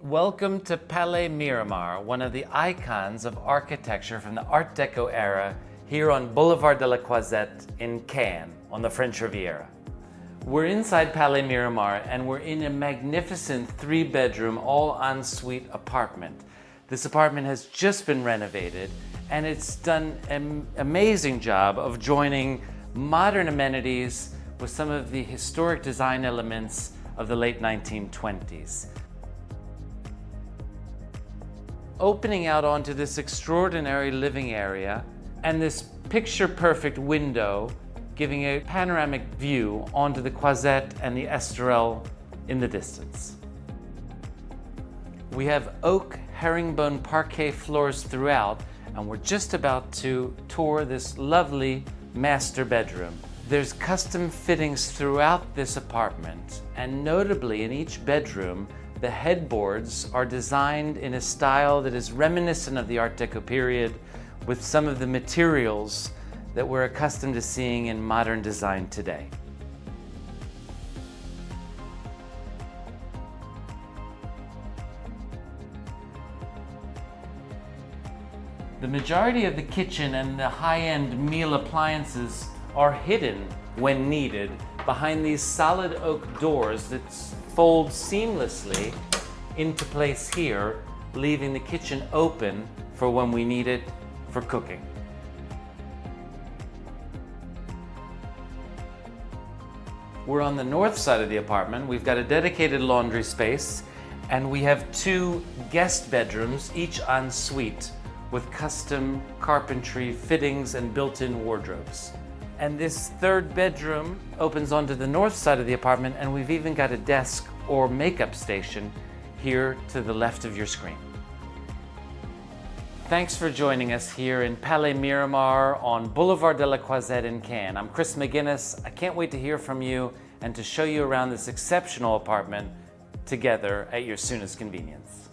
Welcome to Palais Miramar, one of the icons of architecture from the Art Deco era here on Boulevard de la Croisette in Cannes on the French Riviera. We're inside Palais Miramar and we're in a magnificent 3-bedroom all-ensuite apartment. This apartment has just been renovated and it's done an amazing job of joining modern amenities with some of the historic design elements of the late 1920s. Opening out onto this extraordinary living area and this picture-perfect window giving a panoramic view onto the Croisette and the Esterel in the distance. We have oak herringbone parquet floors throughout, and we're just about to tour this lovely master bedroom. There's custom fittings throughout this apartment, and notably in each bedroom, the headboards are designed in a style that is reminiscent of the Art Deco period with some of the materials that we're accustomed to seeing in modern design today. The majority of the kitchen and the high-end meal appliances are hidden when needed behind these solid oak doors that fold seamlessly into place here, leaving the kitchen open for when we need it for cooking. We're on the north side of the apartment. We've got a dedicated laundry space, and we have 2 guest bedrooms, each en suite, with custom carpentry fittings and built-in wardrobes. And this 3rd bedroom opens onto the north side of the apartment, and we've even got a desk or makeup station here to the left of your screen. Thanks for joining us here in Palais Miramar on Boulevard de la Croisette in Cannes. I'm Chris McGinnis. I can't wait to hear from you and to show you around this exceptional apartment together at your soonest convenience.